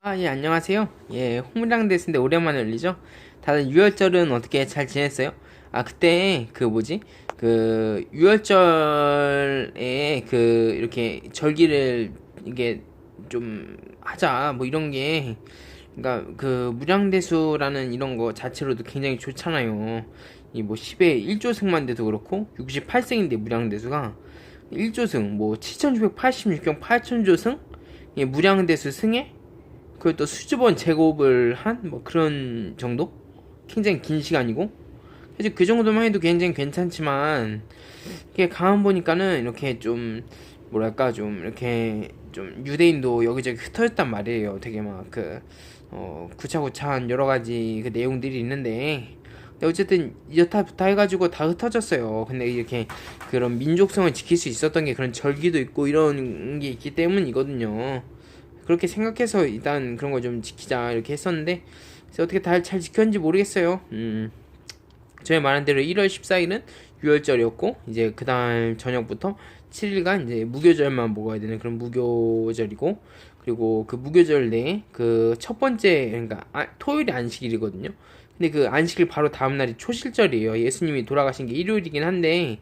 예, 안녕하세요. 예, 홍문장대스인데 오랜만에 열리죠? 다들 유월절은 어떻게 잘 지냈어요? 그때, 유월절에 이렇게 절기를, 이게, 좀, 하자, 뭐 이런 게, 그니까, 무량대수라는 이런 거 자체로도 굉장히 좋잖아요. 이 뭐, 10의 1조승만 돼도 그렇고, 68승인데 무량대수가, 1조승, 뭐, 7686경 8천조승? 예, 무량대수 승에, 그것도 수줍은 제곱을 한 뭐 그런 정도? 굉장히 긴 시간이고 사실 그 정도만 해도 굉장히 괜찮지만 이게 가만 보니까는 이렇게 좀 뭐랄까 좀 이렇게 좀 유대인도 여기저기 흩어졌단 말이에요. 되게 막 구차구차한 여러 가지 그 내용들이 있는데 어쨌든 여타부타 해가지고 다 흩어졌어요. 근데 이렇게 그런 민족성을 지킬 수 있었던 게 그런 절기도 있고 이런 게 있기 때문이거든요. 그렇게 생각해서 일단 그런 거 좀 지키자 이렇게 했었는데 그래서 어떻게 잘 지켰는지 모르겠어요. 저희 말한 대로 1월 14일은 유월절이었고 이제 그다음 저녁부터 7일간 이제 무교절만 먹어야 되는 그런 무교절이고 그리고 그 무교절 내에 그 첫 번째 그러니까 토요일이 안식일이거든요. 근데 그 안식일 바로 다음 날이 초실절이에요. 예수님이 돌아가신 게 일요일이긴 한데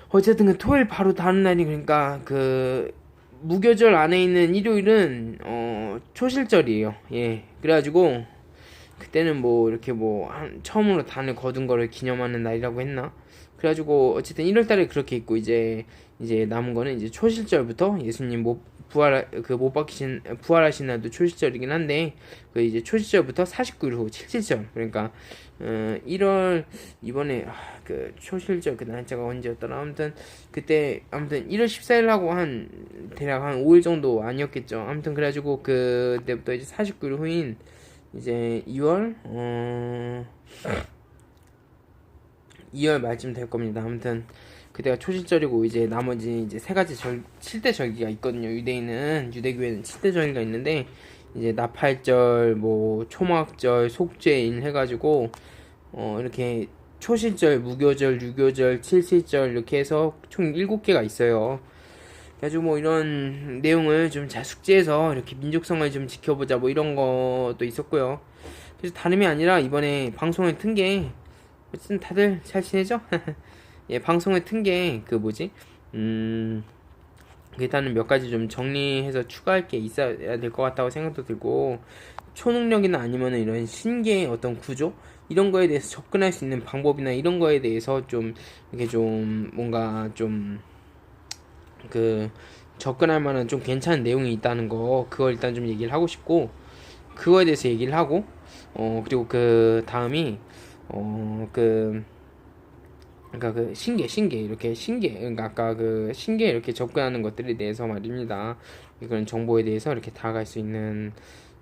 어쨌든 그 토요일 바로 다음 날이 그러니까 그 무교절 안에 있는 일요일은 초실절이에요. 예. 그래가지고 그때는 뭐 이렇게 처음으로 단을 거둔 거를 기념하는 날이라고 했나? 그래가지고 어쨌든 1월달에 그렇게 있고 이제 남은 거는 이제 초실절부터 예수님 못 박히신 부활하신 날도 초실절이긴 한데 그 이제 초실절부터 49일 후 칠칠절 그러니까 1월 이번에 그 초실절 그 날짜가 언제였더라 아무튼 그때 아무튼 1월 14일 하고 한 대략 한 5일 정도 아니었겠죠. 아무튼 그래가지고 그때부터 이제 49일 후인 이제 2월 말쯤 될 겁니다. 아무튼 그때가 초실절이고 이제 나머지 이제 세 가지 7대 절기가 있거든요. 유대교회는 7대 절기가 있는데 이제 나팔절, 뭐 초막절, 속죄인 해가지고 이렇게 초실절, 무교절, 유교절, 칠칠절 이렇게 해서 총 7개가 있어요. 그래가지고 뭐 이런 내용을 좀 잘 숙지해서 이렇게 민족성을 좀 지켜보자 뭐 이런 것도 있었고요. 그래서 다름이 아니라 이번에 방송을 튼 게 어쨌든 다들 잘 지내죠? 예, 방송을 튼 게 일단은 몇 가지 좀 정리해서 추가할 게 있어야 될 것 같다고 생각도 들고 초능력이나 아니면은 이런 신기의 어떤 구조 이런 거에 대해서 접근할 수 있는 방법이나 이런 거에 대해서 좀 이렇게 좀 뭔가 좀 접근할 만한 좀 괜찮은 내용이 있다는 거 그걸 일단 좀 얘기를 하고 싶고 그거에 대해서 얘기를 하고 그리고 그 다음이 그러니까 신기해 이렇게 신기해 그러니까 아까 그 신기해 이렇게 접근하는 것들에 대해서 말입니다. 이런 정보에 대해서 이렇게 다가갈 수 있는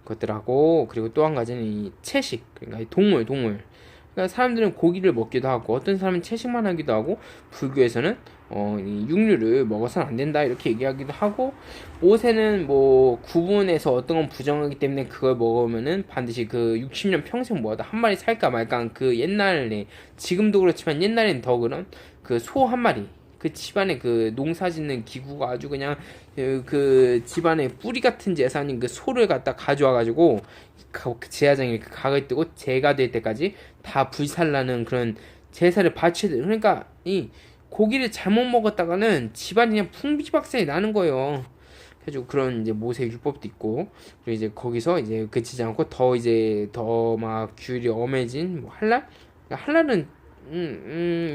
것들하고 그리고 또 한 가지는 이 채식 그러니까 이 동물 그러니까 사람들은 고기를 먹기도 하고 어떤 사람은 채식만 하기도 하고 불교에서는 이 육류를 먹어서는 안 된다 이렇게 얘기하기도 하고 모세는 뭐 구분해서 어떤 건 부정하기 때문에 그걸 먹으면은 반드시 그 60년 평생 뭐하다 한 마리 살까 말까 그 옛날에 지금도 그렇지만 옛날엔 더 그런 그 소 한 마리 그 집안에 그 농사 짓는 기구가 아주 그냥 그 집안의 뿌리 같은 재산인 그 소를 갖다 가져와 가지고 제사장이 이렇게 각을 뜨고 제가 될 때까지 다 불살라는 그런 제사를 바쳐야 돼. 그러니까 이 고기를 잘못 먹었다가는 집안이 그냥 풍비박산이 나는 거예요. 그래가지고 그런 이제 모세 율법도 있고 그리고 이제 거기서 이제 그치지 않고 더 이제 더 막 규율이 엄해진 뭐 할랄? 그러니까 할랄은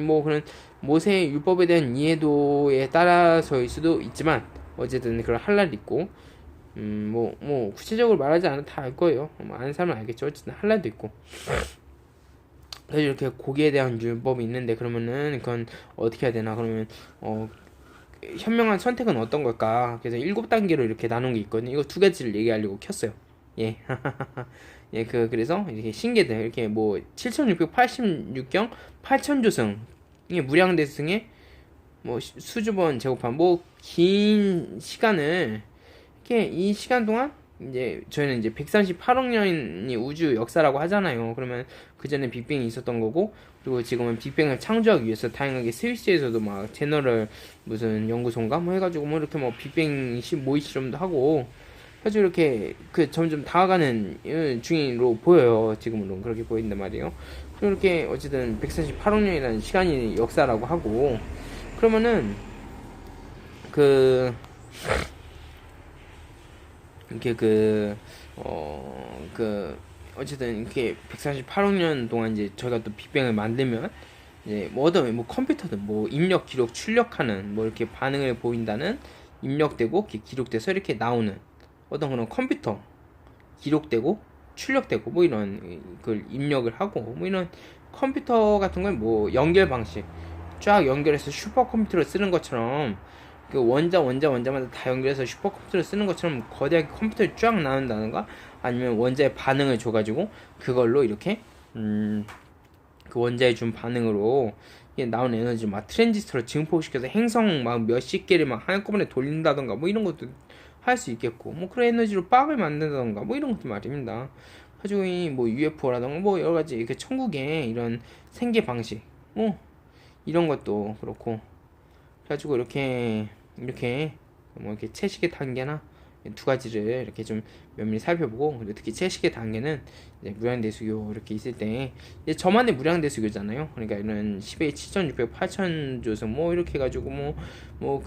뭐 그런 모세 율법에 대한 이해도에 따라서일 수도 있지만 어쨌든 그런 할랄이 있고 뭐 구체적으로 말하지 않아도 다 알 거예요. 뭐 아는 사람은 알겠죠. 어쨌든 할랄도 있고 그래서 이렇게 고기에 대한 율법이 있는데 그러면은 그건 어떻게 해야 되나 그러면 현명한 선택은 어떤 걸까? 그래서 7단계로 이렇게 나눈 게 있거든요. 이거 두 가지를 얘기하려고 켰어요. 예. 예, 그래서 이렇게 신계들, 이렇게 뭐, 7686경 8000조승, 이게 무량대승에 뭐, 수주번 제곱한, 뭐, 긴 시간을, 이렇게 이 시간 동안, 이제, 저희는 이제 138억 년이 우주 역사라고 하잖아요. 그러면 그 전에 빅뱅이 있었던 거고, 그리고 지금은 빅뱅을 창조하기 위해서 다양하게 스위스에서도 막 제너럴 무슨 연구소인가 뭐 해가지고 뭐 이렇게 뭐 빅뱅 모의 실험도 하고 아주 이렇게 그 점점 다가가는 중으로 보여요. 지금으로는 그렇게 보인단 말이에요. 그리고 이렇게 어쨌든 148억 년이라는 시간이 역사라고 하고, 그러면은 그 이렇게 어쨌든 이렇게 148억 년 동안 이제 저희가 또 빅뱅을 만들면 이제 뭐 어떤 뭐 컴퓨터든 뭐 입력, 기록, 출력하는 뭐 이렇게 반응을 보인다는 입력되고 기록돼서 이렇게 나오는 어떤 그런 컴퓨터 기록되고 출력되고 뭐 이런 그 입력을 하고 뭐 이런 컴퓨터 같은 건 뭐 연결 방식 쫙 연결해서 슈퍼컴퓨터를 쓰는 것처럼 그 원자마다 다 연결해서 슈퍼컴퓨터를 쓰는 것처럼 거대하게 컴퓨터를 쫙 나온다던가 아니면 원자의 반응을 줘가지고 그걸로 이렇게 그 원자에 준 반응으로 나온 에너지 막 트랜지스터를 증폭시켜서 행성 막 몇십 개를 막 한꺼번에 돌린다던가 뭐 이런 것도 할 수 있겠고 뭐 그런 에너지로 빵을 만든다던가 뭐 이런 것도 말입니다. 가지고 뭐 UFO라던가 뭐 여러 가지 이렇게 천국의 이런 생계 방식 뭐 이런 것도 그렇고 가지고 이렇게 뭐 이렇게 채식의 단계나 두 가지를 이렇게 좀 면밀히 살펴보고 특히 채식의 단계는 이제 무량대수교 이렇게 있을 때 이제 저만의 무량대수교잖아요. 그러니까 이런 10의 7600, 8000조승 뭐 이렇게 해가지고 뭐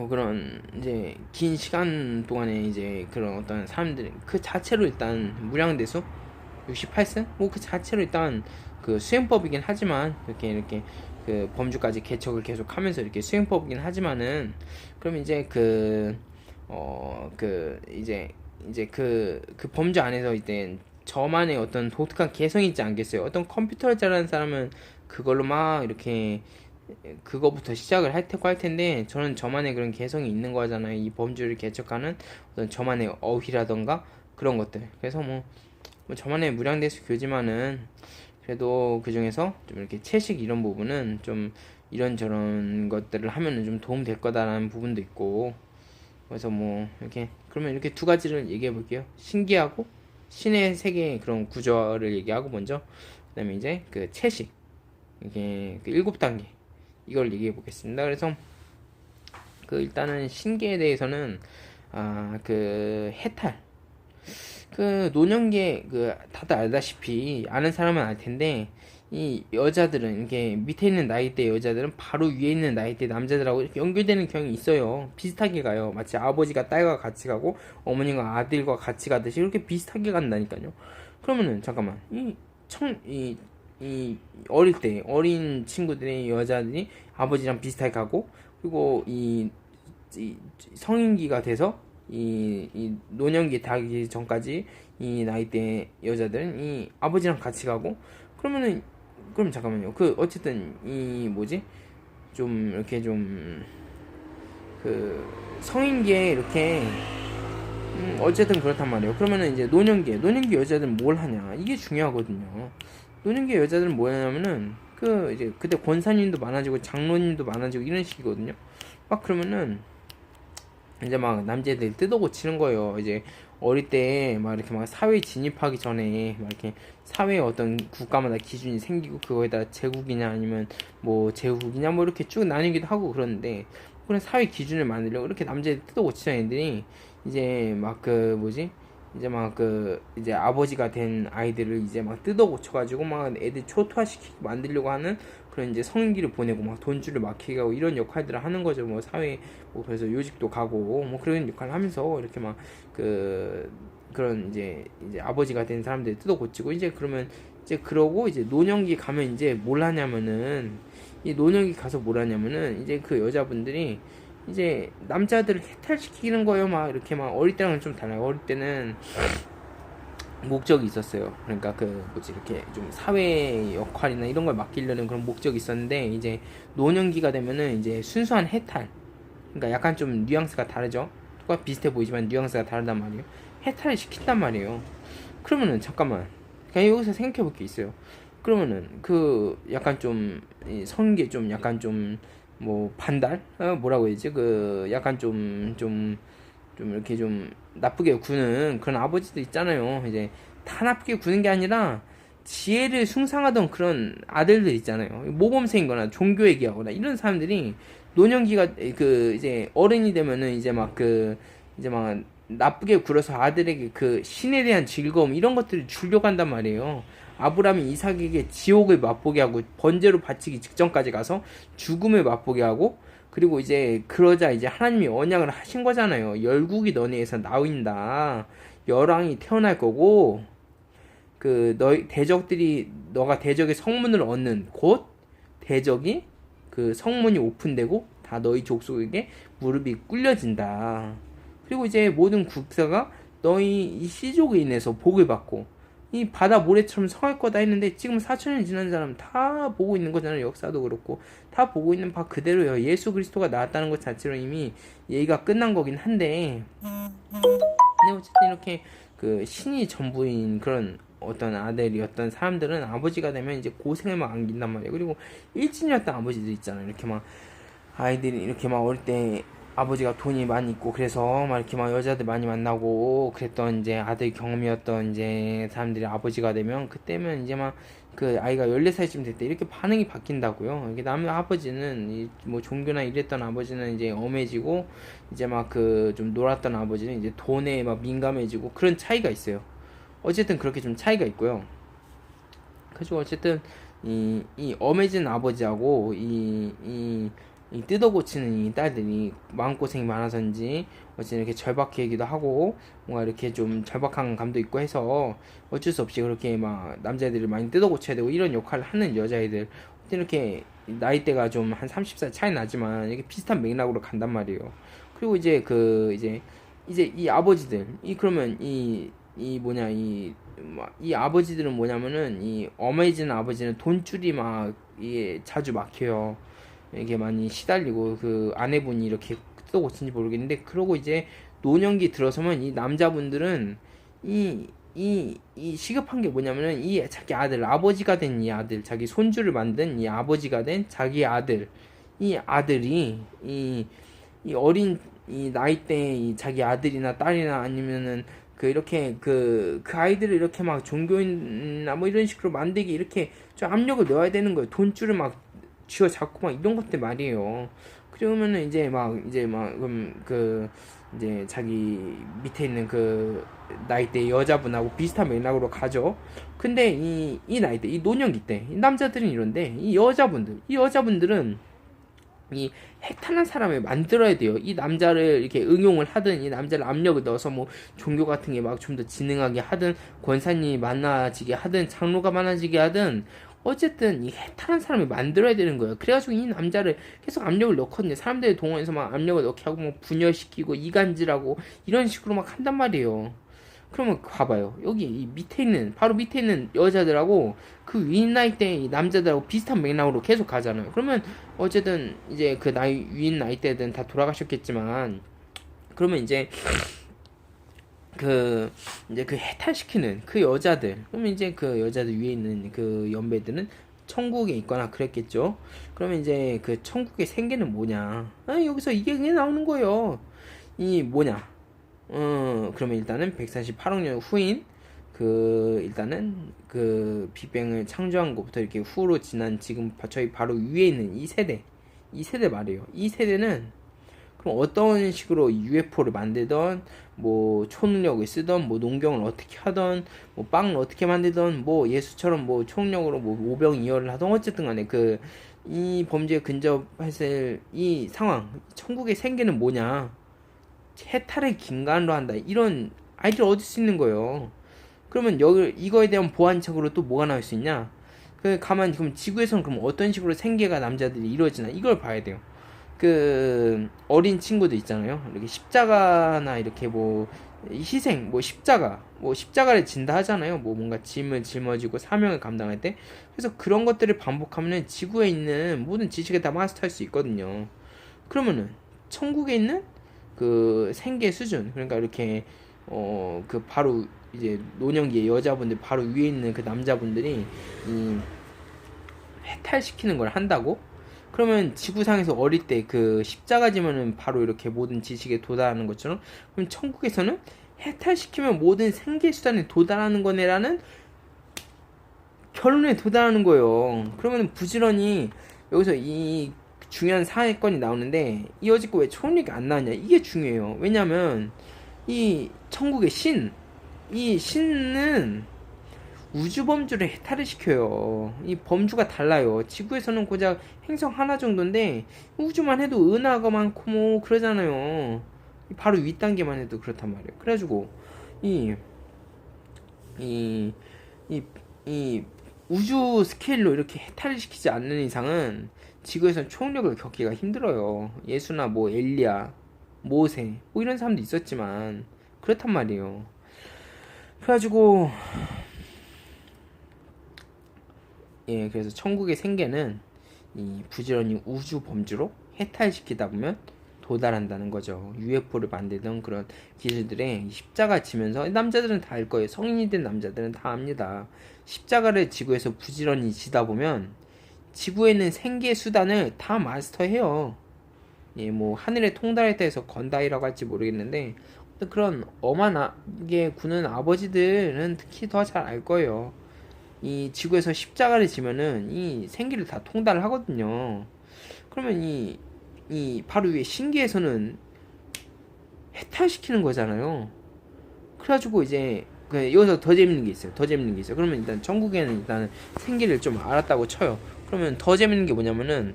그런 이제 긴 시간 동안에 이제 그런 어떤 사람들 그 자체로 일단 무량대수 68승 뭐 그 자체로 일단 그 수행법이긴 하지만 이렇게 그 범주까지 개척을 계속하면서 이렇게 수행법이긴 하지만은 그럼 이제 그 범주 안에서 이제 저만의 어떤 독특한 개성이 있지 않겠어요? 어떤 컴퓨터를 잘하는 사람은 그걸로 막 이렇게 그거부터 시작을 할 텐데 저는 저만의 그런 개성이 있는 거잖아요. 이 범주를 개척하는 어떤 저만의 어휘라던가 그런 것들. 그래서 뭐 저만의 무량대수 교지만은 그래도 그 중에서 좀 이렇게 채식 이런 부분은 좀 이런저런 것들을 하면은 좀 도움 될 거다라는 부분도 있고 그래서 뭐 이렇게 그러면 이렇게 두 가지를 얘기해 볼게요. 신기하고 신의 세계의 그런 구조를 얘기하고 먼저 그다음에 이제 그 채식 이게 그 7단계 이걸 얘기해 보겠습니다. 그래서 그 일단은 신계에 대해서는 그 해탈 그 노년계 그 다들 알다시피 아는 사람은 알 텐데 이 여자들은 이게 밑에 있는 나이대 여자들은 바로 위에 있는 나이대 남자들하고 이렇게 연결되는 경향이 있어요. 비슷하게 가요. 마치 아버지가 딸과 같이 가고 어머니가 아들과 같이 가듯이 이렇게 비슷하게 간다니까요. 그러면은 잠깐만 이 어릴 때 어린 친구들의 여자들이 아버지랑 비슷하게 가고 그리고 이 성인기가 돼서 이 노년기 닿기 전까지 이 나이대 여자들은 이 아버지랑 같이 가고 그럼 잠깐만요. 그 어쨌든 이 뭐지 좀 이렇게 좀 그 성인기에 이렇게 어쨌든 그렇단 말이에요. 그러면은 이제 노년기 여자들은 뭘 하냐 이게 중요하거든요. 노년기 여자들은 뭐 하냐면은 그 이제 그때 권사님도 많아지고 장로님도 많아지고 이런 식이거든요. 막 그러면은 이제 막 남자애들 뜯어고치는 거예요. 이제 어릴 때 막 이렇게 막 사회 진입하기 전에 막 이렇게 사회에 어떤 국가마다 기준이 생기고 그거에다 제국이냐 아니면 뭐 제후국이냐 뭐 이렇게 쭉 나뉘기도 하고 그러는데 그런 사회 기준을 만들려고 이렇게 남자애들 뜯어고치는 애들이 이제 막 그 뭐지 이제 아버지가 된 아이들을 이제 막 뜯어고쳐가지고 막 애들 초토화시키고 만들려고 하는 그런 이제 성인기를 보내고 막 돈줄을 막히게 하고 이런 역할들을 하는 거죠. 뭐 사회 뭐 그래서 요직도 가고 뭐 그런 역할을 하면서 이렇게 막 그런 이제 아버지가 된 사람들 뜯어고치고 이제 그러면 이제 그러고 이제 노년기 가면 이제 뭘 하냐면은 이 노년기 가서 뭘 하냐면은 이제 그 여자분들이 이제 남자들을 해탈시키는 거예요. 막 이렇게 막 어릴 때랑은 좀 달라요. 어릴 때는 목적이 있었어요. 그러니까 이렇게 좀 사회 역할이나 이런 걸 맡기려는 그런 목적이 있었는데 이제 노년기가 되면은 이제 순수한 해탈. 그러니까 약간 좀 뉘앙스가 다르죠. 똑같 비슷해 보이지만 뉘앙스가 다르단 말이에요. 해탈을 시킨단 말이에요. 그러면은 잠깐만. 그냥 여기서 생각해 볼 게 있어요. 그러면은 그 약간 좀 성계 좀 약간 좀 뭐 반달 뭐라고 해야지 약간 좀 이렇게 좀 나쁘게 구는 그런 아버지도 있잖아요. 이제 다 나쁘게 구는 게 아니라 지혜를 숭상하던 그런 아들들 있잖아요. 모범생이거나 종교 얘기하거나 이런 사람들이 노년기가 그 이제 어른이 되면은 이제 막 그 이제 막 나쁘게 굴어서 아들에게 그 신에 대한 즐거움 이런 것들을 주려고 한단 말이에요. 아브라함이 이삭에게 지옥을 맛보게 하고 번제로 바치기 직전까지 가서 죽음을 맛보게 하고, 그리고 이제 그러자 이제 하나님이 언약을 하신 거잖아요. 열국이 너네에서 나온다. 열왕이 태어날 거고, 그 너희 대적들이 너가 대적의 성문을 얻는 곳, 대적이 그 성문이 오픈되고 다 너희 족속에게 무릎이 꿇려진다. 그리고 이제 모든 국가가 너희 이 씨족에 인해서 복을 받고 이 바다 모래처럼 성할 거다 했는데 지금 4천년 지난 사람 다 보고 있는 거잖아요. 역사도 그렇고 다 보고 있는 바 그대로요. 예수 그리스도가 나왔다는 것 자체로 이미 얘기가 끝난 거긴 한데, 근데 어쨌든 이렇게 그 신이 전부인 그런 어떤 아들이었던 사람들은 아버지가 되면 이제 고생을 막 안긴단 말이에요. 그리고 일진이었던 아버지들 있잖아요. 이렇게 막 아이들이 이렇게 막 어릴 때 아버지가 돈이 많이 있고 그래서 막 이렇게 막 여자들 많이 만나고 그랬던 이제 아들 경험이었던 이제 사람들이 아버지가 되면 그때면 이제 막 그 아이가 14살쯤 될 때 이렇게 반응이 바뀐다고요. 이게 남의 아버지는 뭐 종교나 이랬던 아버지는 이제 엄해지고 이제 막 그 좀 놀았던 아버지는 이제 돈에 막 민감해지고 그런 차이가 있어요. 어쨌든 그렇게 좀 차이가 있고요. 그래서 어쨌든 이 엄해진 아버지하고 이 뜯어 고치는 이 딸들이 마음고생이 많아서인지 어쨌든 이렇게 절박해기도 하고 뭔가 이렇게 좀 절박한 감도 있고 해서 어쩔 수 없이 그렇게 막 남자애들을 많이 뜯어 고쳐야 되고 이런 역할을 하는 여자애들, 이렇게 나이대가 좀 한 30살 차이 나지만 이렇게 비슷한 맥락으로 간단 말이에요. 그리고 이제 그 이제 이 아버지들 그러면 이 뭐냐 이 아버지들은 뭐냐면은 이 어메이징 아버지는 돈줄이 막 이게 자주 막혀요. 이게 많이 시달리고 그 아내분이 이렇게 뜯어 고친지 모르겠는데, 그러고 이제 노년기 들어서면 이 남자분들은 이 시급한 게 뭐냐면은 이 자기 아들, 아버지가 된 이 아들, 자기 손주를 만든 이 아버지가 된 자기 아들, 이 아들이 이 어린 이 나이 때 이 자기 아들이나 딸이나 아니면은 그 이렇게 그 아이들을 이렇게 막 종교인이나 뭐 이런 식으로 만들기 이렇게 좀 압력을 넣어야 되는 거예요. 돈줄을 막 쥐어 잡고 막 이런 것들 말이에요. 그러면은 이제 막 그 이제 자기 밑에 있는 그 나이대 여자분하고 비슷한 맥락으로 가죠. 근데 이 나이대 이 노년기 때 이 남자들은 이런데 이 여자분들은 이 해탈한 사람을 만들어야 돼요. 이 남자를 이렇게 응용을 하든 이 남자를 압력을 넣어서 뭐 종교 같은 게 막 좀 더 진흥하게 하든 권사님이 많아지게 하든 장로가 많아지게 하든 어쨌든 이 해탈한 사람을 만들어야 되는 거예요. 그래가지고 이 남자를 계속 압력을 넣거든요. 사람들의 동원해서 막 압력을 넣게 하고 뭐 분열시키고 이간질하고 이런 식으로 막 한단 말이에요. 그러면 봐봐요. 여기 이 밑에 있는 바로 밑에 있는 여자들하고 그 윗 나이 대 이 남자들하고 비슷한 맥락으로 계속 가잖아요. 그러면 어쨌든 이제 그 나이 윗 나이 대들은 다 돌아가셨겠지만, 그러면 이제 그 이제 그 해탈시키는 그 여자들, 그러면 이제 그 여자들 위에 있는 그 연배들은 천국에 있거나 그랬겠죠. 그러면 이제 그 천국의 생계는 뭐냐? 여기서 이게 그냥 나오는 거예요. 이 뭐냐? 그러면 일단은 148억 년 후인 그 일단은 그 빅뱅을 창조한 것부터 이렇게 후로 지난 지금 저희 바로 위에 있는 이 세대 말이에요. 이 세대는 그럼 어떤 식으로 UFO를 만들던, 뭐 초능력을 쓰던, 뭐 농경을 어떻게 하던, 뭐 빵을 어떻게 만들던, 뭐 예수처럼 뭐 초능력으로 뭐 오병이어를 하던, 어쨌든 간에 그 이 범죄에 근접했을 이 상황, 천국의 생계는 뭐냐? 해탈을 긴간으로 한다. 이런 아이디어 얻을 수 있는 거예요. 그러면 여기 이거에 대한 보완책으로 또 뭐가 나올 수 있냐? 그 가만 그럼 지구에서는 그럼 어떤 식으로 생계가 남자들이 이루어지나 이걸 봐야 돼요. 그 어린 친구들 있잖아요. 이렇게 십자가나 이렇게 뭐 희생, 뭐 십자가를 진다 하잖아요. 뭐 뭔가 짐을 짊어지고 사명을 감당할 때. 그래서 그런 것들을 반복하면은 지구에 있는 모든 지식을 다 마스터할 수 있거든요. 그러면은 천국에 있는 그 생계 수준, 그러니까 이렇게 그 바로 이제 노년기의 여자분들 바로 위에 있는 그 남자분들이 이 해탈시키는 걸 한다고? 그러면 지구상에서 어릴 때 그 십자가 지면은 바로 이렇게 모든 지식에 도달하는 것처럼, 그럼 천국에서는 해탈시키면 모든 생계 수단에 도달하는 거네라는 결론에 도달하는 거예요. 그러면 부지런히 여기서 이 중요한 사건이 나오는데 이어지고 왜 초능력이 안 나왔냐 이게 중요해요. 왜냐면 이 천국의 이 신은 우주 범주를 해탈을 시켜요. 이 범주가 달라요. 지구에서는 고작 행성 하나 정도인데 우주만 해도 은하가 많고 뭐 그러잖아요. 바로 윗단계만 해도 그렇단 말이에요. 그래가지고 이 이 이 이 우주 스케일로 이렇게 해탈을 시키지 않는 이상은 지구에서는 초능력을 겪기가 힘들어요. 예수나 뭐 엘리야, 모세 뭐 이런 사람도 있었지만 그렇단 말이에요. 그래가지고 그래서 천국의 생계는 이 부지런히 우주 범주로 해탈시키다 보면 도달한다는 거죠. UFO를 만들던 그런 기술들에 십자가 지면서 남자들은 다 알 거예요. 성인이 된 남자들은 다 압니다. 십자가를 지구에서 부지런히 지다 보면 지구에 있는 생계 수단을 다 마스터해요. 뭐 하늘에 통달했다 해서 건다이라고 할지 모르겠는데 그런 엄하게 구는 아버지들은 특히 더 잘 알 거예요. 이 지구에서 십자가를 지면은 이 생기를 다 통달을 하거든요. 그러면 이 바로 위에 신기에서는 해탈시키는 거잖아요. 그래가지고 이제 여기서 더 재밌는 게 있어요. 그러면 일단 천국에는 일단 생기를 좀 알았다고 쳐요. 그러면 더 재밌는 게 뭐냐면은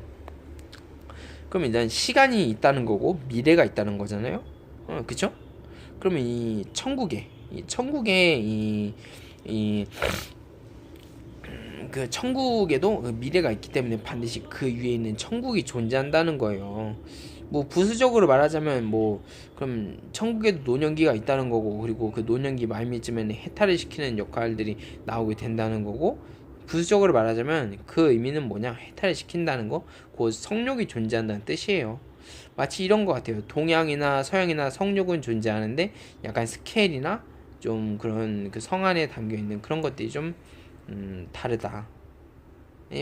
그러면 일단 시간이 있다는 거고 미래가 있다는 거잖아요. 그쵸? 그러면 이 천국에 그 천국에도 미래가 있기 때문에 반드시 그 위에 있는 천국이 존재한다는 거예요. 뭐 부수적으로 말하자면 뭐 그럼 천국에도 노년기가 있다는 거고 그리고 그 노년기 말미쯤에는 해탈을 시키는 역할들이 나오게 된다는 거고 부수적으로 말하자면 그 의미는 뭐냐 해탈을 시킨다는 거 그 성욕이 존재한다는 뜻이에요. 마치 이런 것 같아요. 동양이나 서양이나 성욕은 존재하는데 약간 스케일이나 좀 그런 그 성 안에 담겨 있는 그런 것들이 좀 다르다.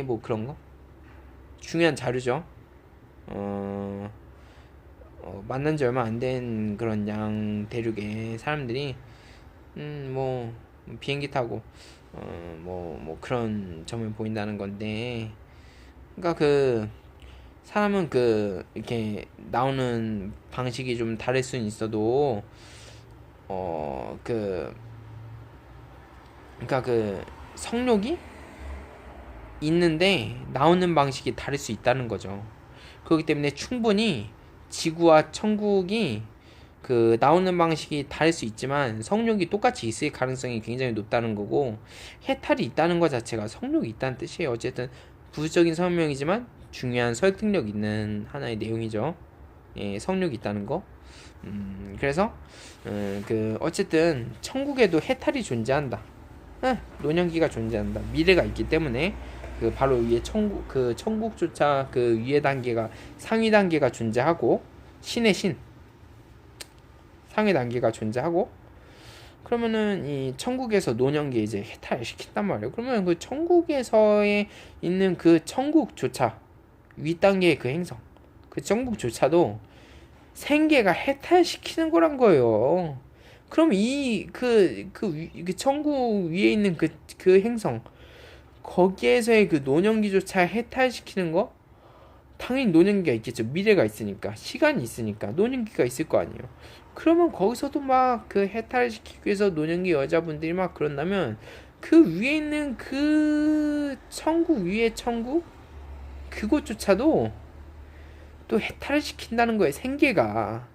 뭐 그런 거 중요한 자료죠. 만난 지 얼마 안 된 그런 양 대륙의 사람들이 뭐 비행기 타고 뭐 그런 점을 보인다는 건데, 그러니까 그 사람은 그 이렇게 나오는 방식이 좀 다를 수는 있어도 그러니까 그 성욕이 있는데 나오는 방식이 다를 수 있다는 거죠. 그렇기 때문에 충분히 지구와 천국이 그 나오는 방식이 다를 수 있지만 성욕이 똑같이 있을 가능성이 굉장히 높다는 거고, 해탈이 있다는 것 자체가 성욕이 있다는 뜻이에요. 어쨌든 부수적인 설명이지만 중요한 설득력 있는 하나의 내용이죠. 성욕이 있다는 거. 그래서 그 어쨌든 천국에도 해탈이 존재한다. 노년기가 존재한다. 미래가 있기 때문에 그 바로 위에 천국조차 그 위에 단계가 상위 단계가 존재하고 신의 신 상위 단계가 존재하고, 그러면은 이 천국에서 노년기 이제 해탈시킨단 말이에요. 그러면 그 천국에서에 있는 그 천국조차 위 단계의 그 행성 그 천국조차도 생계가 해탈시키는 거란 거예요. 그럼 그 천국 위에 있는 그 행성 거기에서의 그 노년기조차 해탈시키는 거, 당연히 노년기가 있겠죠. 미래가 있으니까, 시간이 있으니까 노년기가 있을 거 아니에요. 그러면 거기서도 막 그 해탈시키기 위해서 노년기 여자분들이 막 그런다면 그 위에 있는 그 천국 위에 천국 그것조차도 또 해탈을 시킨다는 거예요. 생계가.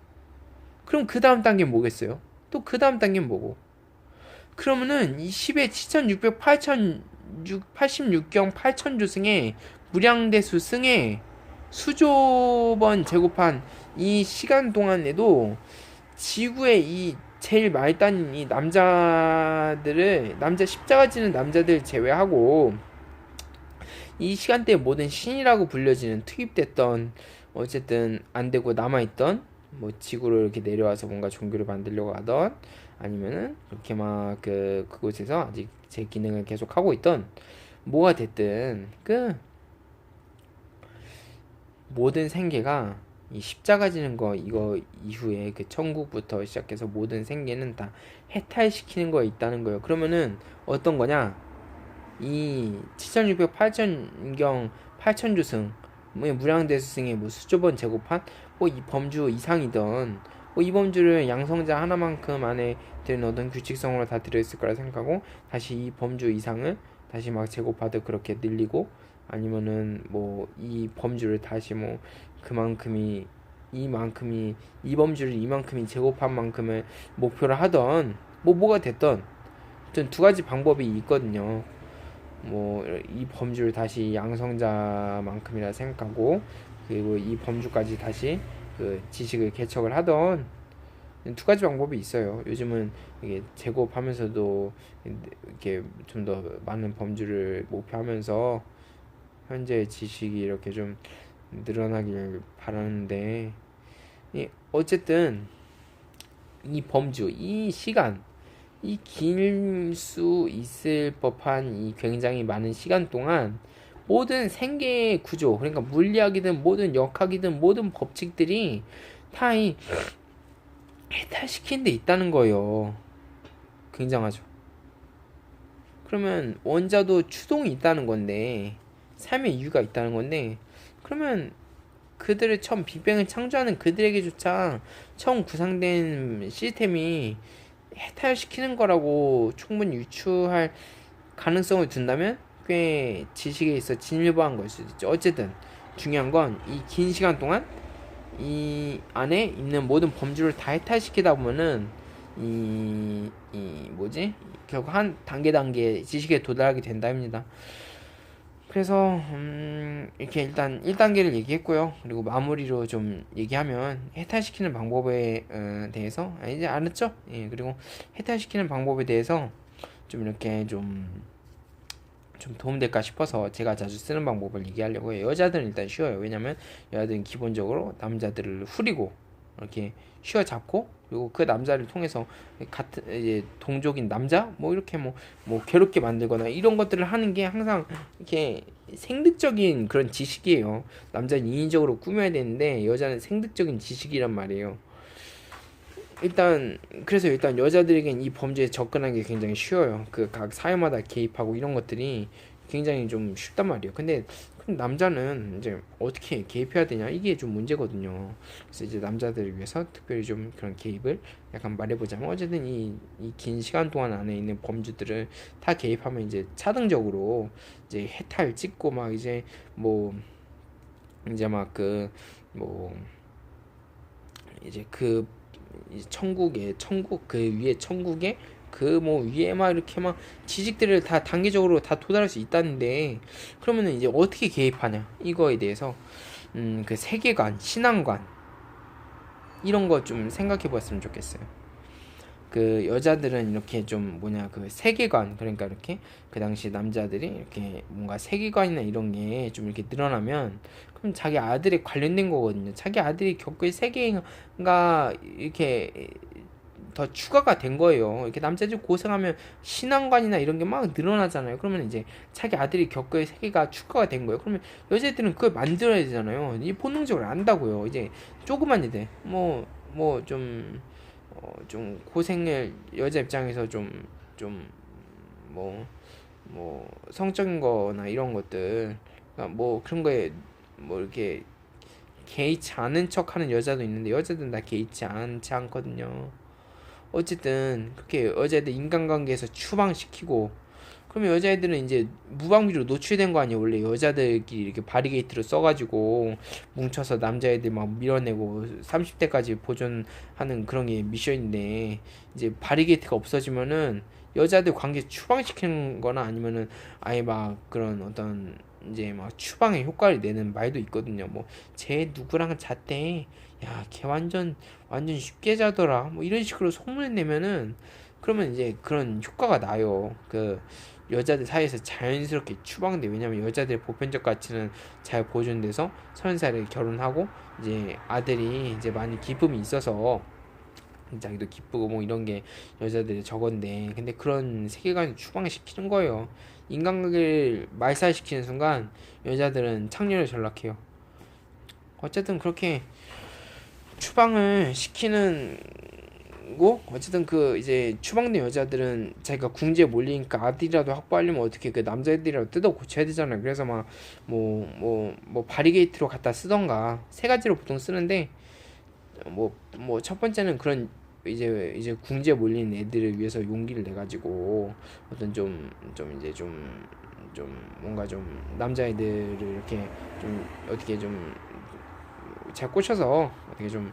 그럼 그 다음 단계는 뭐겠어요? 또 그 다음 단계는 뭐고? 그러면은 이 10의 7600 86경 8000조승의 무량대수 승의 수조번 제곱한 이 시간 동안에도 지구의 이 제일 말단인 이 남자 십자가 지는 남자들 제외하고 이 시간대에 모든 신이라고 불려지는 투입됐던, 어쨌든 안 되고 남아있던 뭐 지구로 이렇게 내려와서 뭔가 종교를 만들려고 하던, 아니면은 그렇게 막 그곳에서 아직 제 기능을 계속 하고 있던, 뭐가 됐든 그 모든 생계가 이 십자가 지는 거 이거 이후에 그 천국부터 시작해서 모든 생계는 다 해탈시키는 거에 있다는 거예요. 그러면은 어떤 거냐? 이 7600, 8000경 8000주승 뭐 무량대수승의 뭐 수조번 제곱한 뭐 이 범주 이상이던 뭐 이 범주를 양성자 하나만큼 안에 드는 어떤 규칙성으로 다 들어있을 거라 생각하고 다시 이 범주 이상을 다시 막 제곱하듯 그렇게 늘리고 아니면은 뭐 이 범주를 다시 뭐 그만큼이 이만큼이 이 범주를 이만큼이 제곱한 만큼을 목표로 하던 뭐가 됐던 아무튼 두 가지 방법이 있거든요. 뭐 이 범주를 다시 양성자만큼이라 생각하고 그리고 이 범주까지 다시 그 지식을 개척을 하던 두 가지 방법이 있어요. 요즘은 이게 제곱하면서도 이렇게 좀 더 많은 범주를 목표하면서 현재 지식이 이렇게 좀 늘어나길 바라는데 어쨌든 이 범주, 이 시간, 이 길 수 있을 법한 이 굉장히 많은 시간 동안 모든 생계 구조, 그러니까 물리학이든 모든 역학이든 모든 법칙들이 다 이 해탈시킨 데 있다는 거예요. 굉장하죠. 그러면 원자도 추동이 있다는 건데, 삶의 이유가 있다는 건데, 그러면 그들을 처음 빅뱅을 창조하는 그들에게조차 처음 구상된 시스템이 해탈시키는 거라고 충분히 유추할 가능성을 둔다면 꽤 지식에 있어 진일보한 걸 수도 있죠. 어쨌든 중요한 건 이 긴 시간 동안 이 안에 있는 모든 범주를 다 해탈시키다 보면은 이 뭐지? 결국 한 단계 지식에 도달하게 된답니다. 그래서 이렇게 일단 1단계를 얘기했고요. 그리고 마무리로 좀 얘기하면 해탈시키는 방법에 대해서 이제 알았죠? 예, 그리고 해탈시키는 방법에 대해서 좀 이렇게 좀 도움될까 싶어서 제가 자주 쓰는 방법을 얘기하려고 해요. 여자들은 일단 쉬워요. 왜냐면 여자들은 기본적으로 남자들을 후리고 이렇게 휘어잡고 그리고 그 남자를 통해서 같은 이제 동족인 남자 뭐 이렇게 뭐 괴롭게 만들거나 이런 것들을 하는 게 항상 이렇게 생득적인 그런 지식이에요. 남자는 인위적으로 꾸며야 되는데 여자는 생득적인 지식이란 말이에요. 그래서 일단 여자들에겐 이 범죄에 접근하는 게 굉장히 쉬워요. 그 각 사회마다 개입하고 이런 것들이 굉장히 좀 쉽단 말이에요. 근데 그럼 남자는 이제 어떻게 개입해야 되냐 이게 좀 문제거든요. 그래서 이제 남자들을 위해서 특별히 좀 그런 개입을 약간 말해보자면 어쨌든 이 긴 시간 동안 안에 있는 범주들을 다 개입하면 이제 차등적으로 이제 해탈 찍고 막 이제 뭐 이제 막 뭐 이제 천국 그 위에 천국에 그 뭐 위에 막 이렇게 막 지식들을 다 단계적으로 다 도달할 수 있다는데 그러면은 이제 어떻게 개입하냐 이거에 대해서 그 세계관, 신앙관 이런 거 좀 생각해 봤으면 좋겠어요. 그 여자들은 이렇게 좀 그 세계관 그러니까 이렇게 그 당시 남자들이 이렇게 뭔가 세계관이나 이런 게 좀 이렇게 늘어나면 그럼 자기 아들에 관련된 거거든요. 자기 아들이 겪을 세계가 이렇게 더 추가가 된 거예요. 이렇게 남자들이 고생하면 신앙관이나 이런 게 막 늘어나잖아요. 그러면 이제 자기 아들이 겪을 세계가 추가가 된 거예요. 그러면 여자들은 그걸 만들어야 되잖아요. 이 본능적으로 안다고요. 이제 조그만 애들 좀 고생을 여자 입장에서 뭐 성적인 거나 이런 것들 그러니까 뭐 그런 거에 뭐 이렇게 개의치 않은 척 하는 여자도 있는데 여자들은 다 개의치 않지 않거든요. 어쨌든 그렇게 여자애들 인간관계에서 추방시키고 그러면 여자애들은 이제 무방비로 노출된 거 아니에요. 원래 여자들끼리 이렇게 바리게이트를 써가지고 뭉쳐서 남자애들 막 밀어내고 30대까지 보존하는 그런 게 미션인데 이제 바리게이트가 없어지면은 여자들 관계 추방시키는 거나 아니면은 아예 막 그런 어떤 이제 막 추방의 효과를 내는 말도 있거든요. 뭐 쟤 누구랑 잤대. 야, 걔 완전 쉽게 자더라. 뭐 이런 식으로 소문을 내면은 그러면 이제 그런 효과가 나요. 그 여자들 사이에서 자연스럽게 추방돼. 왜냐면 여자들의 보편적 가치는 잘 보존돼서 30살에 결혼하고 이제 아들이 이제 많이 기쁨이 있어서 자기도 기쁘고 뭐 이런 게 여자들의 저건데 근데 그런 세계관을 추방시키는 거예요. 인간관계를 말살시키는 순간 여자들은 창렬을 전락해요. 어쨌든 그렇게 추방을 시키는 고 어쨌든 그 이제 추방된 여자들은 자기가 궁지에 몰리니까 아들이라도 확보하려면 어떻게 그 남자애들이라도 뜯어 고쳐야 되잖아요. 그래서 막 뭐 바리게이트로 갖다 쓰던가 세 가지로 보통 쓰는데 뭐 첫 번째는 그런 이제 궁지에 몰린 애들을 위해서 용기를 내 가지고 어떤 이제 좀 뭔가 좀 남자애들을 이렇게 좀 어떻게 좀 잘 꼬셔서 어떻게 좀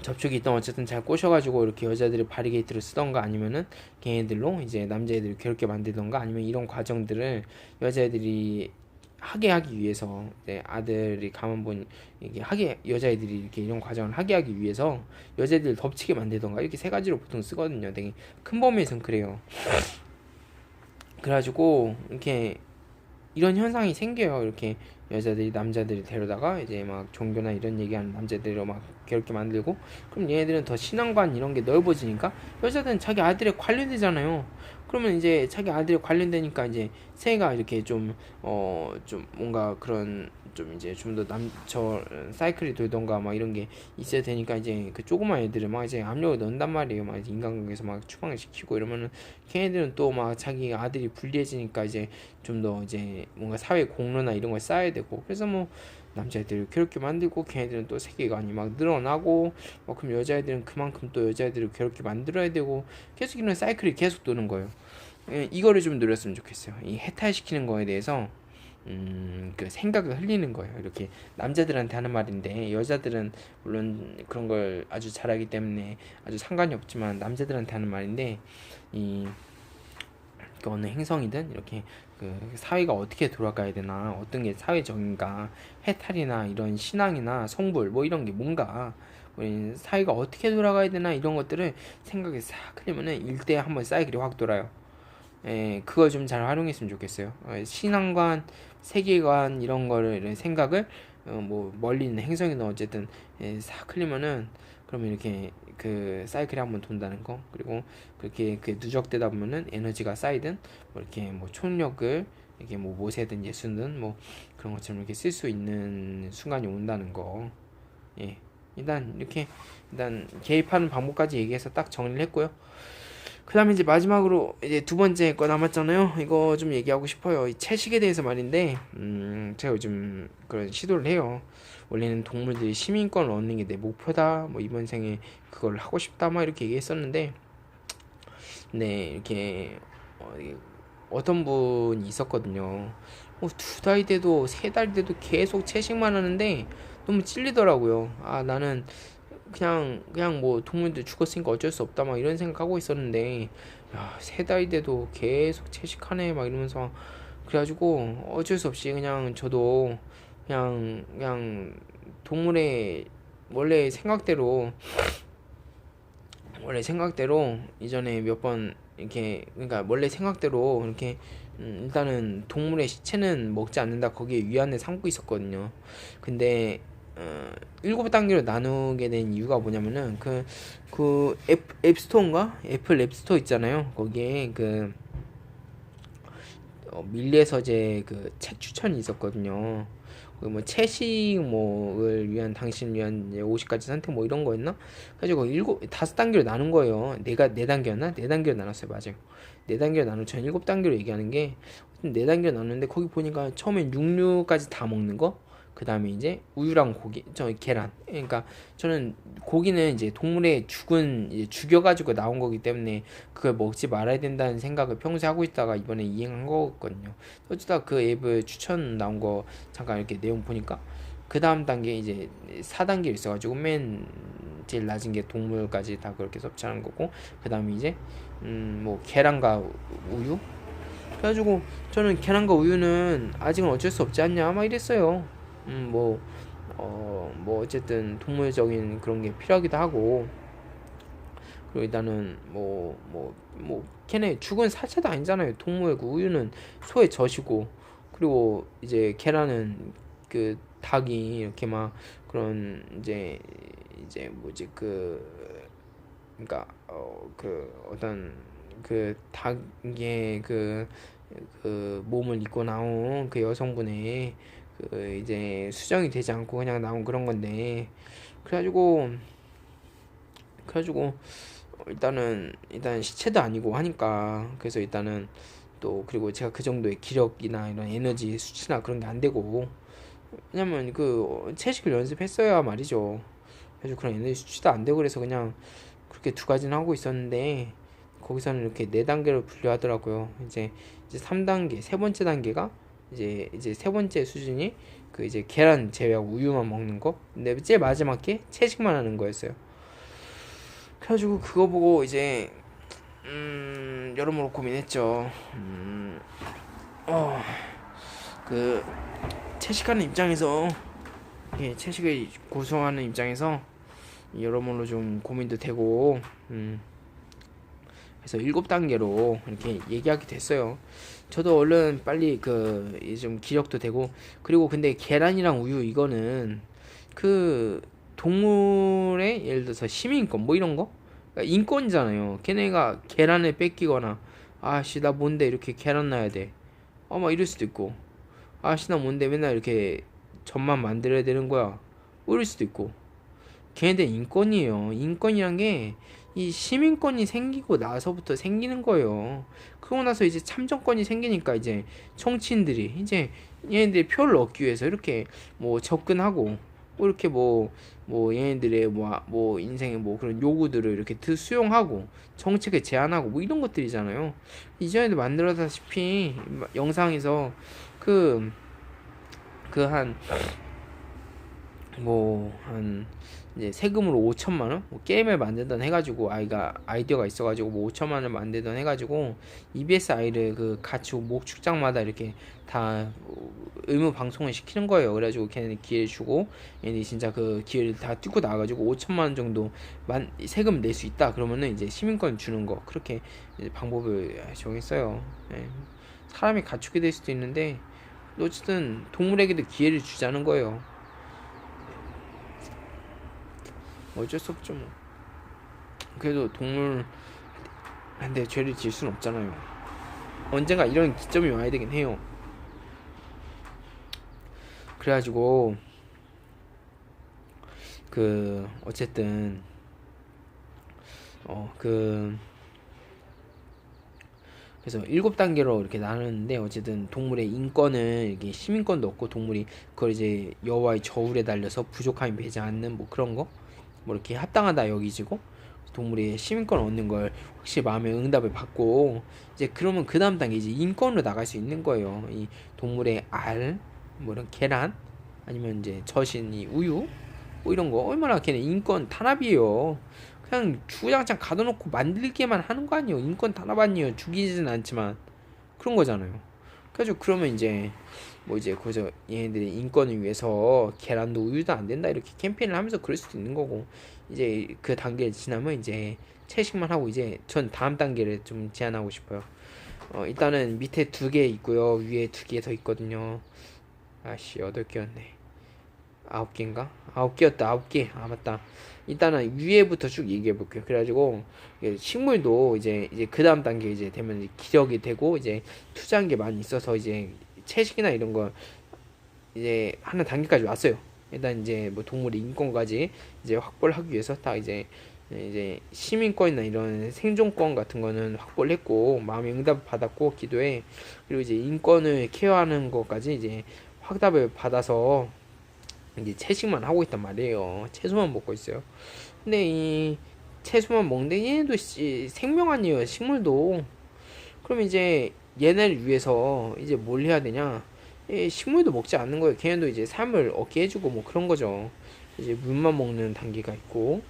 접촉이 있던 어쨌든 잘 꼬셔가지고 이렇게 여자들이 바리게이트를 쓰던가 아니면은 걔네들로 이제 남자애들을 괴롭게 만들던가 아니면 이런 과정들을 여자애들이 하게 하기 위해서 이제 아들이 가만 보니 이게 하게 여자애들이 이렇게 이런 과정을 하게 하기 위해서 여자애들을 덮치게 만들던가 이렇게 세 가지로 보통 쓰거든요. 되게 큰 범위에선 그래요. 그래가지고 이렇게 이런 현상이 생겨요. 이렇게 여자들이 남자들이 데려다가 이제 막 종교나 이런 얘기하는 남자들을 막 괴롭게 만들고 그럼 얘네들은 더 신앙관 이런 게 넓어지니까 여자들은 자기 아들에 관련되잖아요. 그러면 이제 자기 아들에 관련되니까 이제 새가 이렇게 좀 뭔가 그런 좀 이제 좀 더 저 사이클이 돌던가 막 이런 게 있어야 되니까 이제 그 조그만 애들을 막 이제 압력을 넣는단 말이에요. 막 이제 인간관계에서 막 추방을 시키고 이러면은 걔네들은 또 막 자기 아들이 불리해지니까 이제 좀 더 이제 뭔가 사회 공로나 이런 걸 쌓아야 되고 그래서 뭐 남자애들을 괴롭게 만들고 걔네들은 또 세계관이 막 늘어나고 그럼 여자애들은 그만큼 또 여자애들을 괴롭게 만들어야 되고 계속 이런 사이클이 계속 도는 거예요. 이거를 좀 누렸으면 좋겠어요. 이 해탈시키는 거에 대해서 그 생각을 흘리는 거예요. 이렇게 남자들한테 하는 말인데 여자들은 물론 그런 걸 아주 잘하기 때문에 아주 상관이 없지만 남자들한테 하는 말인데 이 어느 행성이든 이렇게 그 사회가 어떻게 돌아가야 되나 어떤 게 사회적인가 해탈이나 이런 신앙이나 성불 뭐 이런 게 뭔가 우리 사회가 어떻게 돌아가야 되나 이런 것들을 생각에 싹 하려면은 일대에 한번 사이클이 확 돌아요. 그걸 좀 잘 활용했으면 좋겠어요. 신앙관, 세계관 이런 거를 이런 생각을 뭐 멀리 있는 행성이나 어쨌든 싹 흘리면은 그러면 이렇게 그 사이클이 한번 돈다는 거 그리고 그렇게 그 누적되다 보면은 에너지가 쌓이든 뭐 이렇게 뭐 총력을 이렇게 뭐 모세든 예수든 뭐 그런 것처럼 이렇게 쓸 수 있는 순간이 온다는 거. 예. 일단 개입하는 방법까지 얘기해서 딱 정리를 했고요. 그 다음에 이제 마지막으로 이제 두 번째 거 남았잖아요. 이거 좀 얘기하고 싶어요. 이 채식에 대해서 말인데, 제가 요즘 그런 시도를 해요. 원래는 동물들이 시민권을 얻는 게 내 목표다. 뭐 이번 생에 그걸 하고 싶다. 막 이렇게 얘기했었는데, 네, 이렇게, 어떤 분이 있었거든요. 두 달 돼도 세 달 돼도 계속 채식만 하는데 너무 찔리더라고요. 아, 나는 그냥 뭐 동물들 죽었으니까 어쩔 수 없다 막 이런 생각하고 있었는데 야, 세 달이 돼도 계속 채식하네 막 이러면서 그래가지고 어쩔 수 없이 그냥 저도 그냥 동물의 원래 생각대로 이전에 몇 번 이렇게 그러니까 원래 생각대로 이렇게 일단은 동물의 시체는 먹지 않는다 거기에 위안을 삼고 있었거든요. 근데 일곱 단계로 나누게 된 이유가 뭐냐면은 그 앱스토어인가 애플 앱스토어 있잖아요. 거기에 그 밀리의 서재 그 책 추천이 있었거든요. 뭐 채식 뭐를 위한 당신 위한 이제 50가지 선택 뭐 이런 거였나? 그래가지고 일곱 다섯 단계로 나눈 거예요. 내가 네 단계였나? 네 단계로 나눴어요. 맞아요. 네 단계로 나누 전 일곱 단계로 얘기하는 게 네 단계로 나눴는데 거기 보니까 처음엔 육류까지 다 먹는 거. 그 다음에 이제 우유랑 고기, 저 계란. 그러니까 저는 고기는 이제 동물의 죽은 이제 죽여가지고 나온 거기 때문에 그걸 먹지 말아야 된다는 생각을 평소에 하고 있다가 이번에 이행한 거거든요. 어쩌다 그 앱을 추천 나온 거 잠깐 이렇게 내용 보니까 그 다음 단계 이제 4단계 있어가지고 맨 제일 낮은 게 동물까지 다 그렇게 섭취하는 거고 그 다음에 이제 뭐 계란과 우유 그래가지고 저는 계란과 우유는 아직은 어쩔 수 없지 않냐 막 이랬어요. 뭐 어쨌든 동물적인 그런 게 필요하기도 하고 그리고 일단은 걔네 죽은 사체도 아니잖아요. 동물 그 우유는 소의 젖이고 그리고 이제 계란은 그 닭이 이렇게 막 그런 이제 뭐지 그러니까 그 어떤 그 닭의 그 몸을 입고 나온 그 여성분의 그 이제 수정이 되지 않고 그냥 나온 그런 건데 그래가지고 그래가지고 일단 시체도 아니고 하니까, 그래서 일단은 또, 그리고 제가 그 정도의 기력이나 이런 에너지 수치나 그런 게 안 되고, 왜냐면 그 채식을 연습했어야 말이죠. 그래서 그런 에너지 수치도 안 되고, 그래서 그냥 그렇게 두 가지는 하고 있었는데, 거기서는 이렇게 네 단계로 분류하더라고요. 이제 3단계, 세 번째 단계가 이제 세 번째 수준이 그 이제 계란 제외하고 우유만 먹는 거. 근데 제일 마지막 게 채식만 하는 거였어요. 그래가지고 그거 보고 이제 여러모로 고민했죠. 어, 그 채식하는 입장에서, 예, 채식을 고수하는 입장에서 여러모로 좀 고민도 되고, 그래서 7단계로 이렇게 얘기하게 됐어요. 저도 얼른 빨리 좀 기력도 되고, 그리고 근데 계란이랑 우유 이거는 그 동물의 예를 들어서 시민권 뭐 이런 거, 그러니까 인권이잖아요. 걔네가 계란을 뺏기거나, 아씨 나 뭔데 이렇게 계란 놔야 돼, 막 이럴 수도 있고, 아씨 나 뭔데 맨날 이렇게 젖만 만들어야 되는 거야, 뭐 이럴 수도 있고. 걔네들 인권이에요. 인권이란 게 이 시민권이 생기고 나서부터 생기는 거예요. 그러고 나서 이제 참정권이 생기니까 이제 정치인들이 이제 얘네들의 표를 얻기 위해서 이렇게 뭐 접근하고, 뭐 이렇게 뭐 얘네들의 뭐 인생의 뭐 그런 요구들을 이렇게 수용하고 정책을 제안하고 뭐 이런 것들이잖아요. 이전에도 만들어다시피 영상에서 그 한 이제 세금으로 5천만 원, 뭐 게임을 만들던 해가지고 아이디어가 있어가지고 뭐 5천만 원을 만들던 해가지고 EBS 아이를 그 같이 목 축장마다 이렇게 다 의무 방송을 시키는 거예요. 그래가지고 걔네들 기회를 주고, 얘네 진짜 그 기회를 다 뚫고 나와가지고 5천만 원 정도만 세금 낼 수 있다 그러면은 이제 시민권 주는 거, 그렇게 이제 방법을 정했어요. 예. 사람이 갖추게 될 수도 있는데 어쨌든 동물에게도 기회를 주자는 거예요. 어쩔 수 없죠 뭐. 그래도 동물한테 죄를 지을 수는 없잖아요. 언젠가 이런 기점이 와야 되긴 해요. 그래가지고 어쨌든 그래서 7단계로 이렇게 나눴는데, 어쨌든 동물의 인권을 이게 시민권도 없고, 동물이 그걸 이제 여호와의 저울에 달려서 부족함이 배지 않는 뭐 그런 거, 뭐 이렇게 합당하다 여기지고 동물의 시민권 얻는 걸 확실히 마음의 응답을 받고, 이제 그러면 그 다음 단계 이제 인권으로 나갈 수 있는 거예요. 이 동물의 뭐 이런 계란, 아니면 이제 젖인 이 우유, 뭐 이런 거 얼마나 걔네 인권 탄압이에요. 그냥 주구장창 가둬놓고 만들게만 하는 거 아니에요. 인권 탄압 아니에요. 죽이지는 않지만 그런 거잖아요. 그래가지고 그러면 이제 뭐 이제 거기서 얘네들이 인권을 위해서 계란도 우유도 안 된다 이렇게 캠페인을 하면서 그럴 수도 있는 거고, 이제 그 단계를 지나면 이제 채식만 하고, 이제 전 다음 단계를 좀 제안하고 싶어요. 일단은 밑에 2개 있고요, 위에 2개 더 있거든요. 아씨 8개였네. 9개인가? 9개였다. 9개. 아 맞다. 일단은 위에부터 쭉 얘기해 볼게요. 그래가지고 식물도 이제 그 다음 단계 이제 되면 이제 기력이 되고, 이제 투자한 게 많이 있어서 이제 채식이나 이런 거 이제 하는 단계까지 왔어요. 일단 이제 뭐 동물의 인권까지 이제 확보를 하기 위해서 딱 이제 시민권이나 이런 생존권 같은 거는 확보를 했고, 마음의 응답을 받았고 기도에, 그리고 이제 인권을 케어하는 것까지 이제 확답을 받아서 이제 채식만 하고 있단 말이에요. 채소만 먹고 있어요. 근데 이 채소만 먹는데 얘네도 생명 아니에요. 식물도. 그럼 이제 얘네를 위해서 이제 뭘 해야 되냐? 식물도 먹지 않는 거예요. 걔네도 이제 삶을 얻게 해주고 뭐 그런 거죠. 이제 물만 먹는 단계가 있고,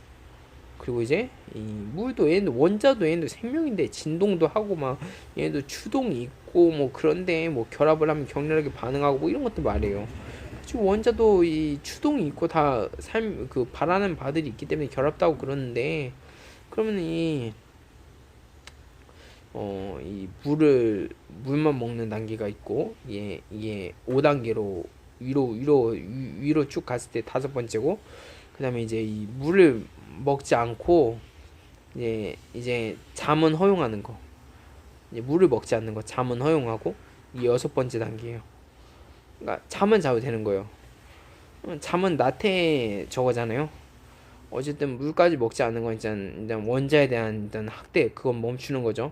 그리고 이제 이 물도 얘네도 원자도 얘네도 생명인데 진동도 하고 막 얘네도 추동이 있고 뭐 그런데 뭐 결합을 하면 격렬하게 반응하고 뭐 이런 것도 말이에요. 지금 원자도 이 추동이 있고 다 바라는 바들이 있기 때문에 결합다고 그러는데, 그러면 이 물만 먹는 단계가 있고, 이게 5단계로 위로 쭉 갔을 때 5번째고, 그 다음에 이제 이 물을 먹지 않고, 이제 잠은 허용하는 거, 이제 물을 먹지 않는 거 잠은 허용하고, 이 6번째 단계예요. 그러니까 잠은 자도 되는 거예요. 잠은 낮에 저거잖아요. 어쨌든 물까지 먹지 않는 건 일단 원자에 대한 일단 학대 그건 멈추는 거죠.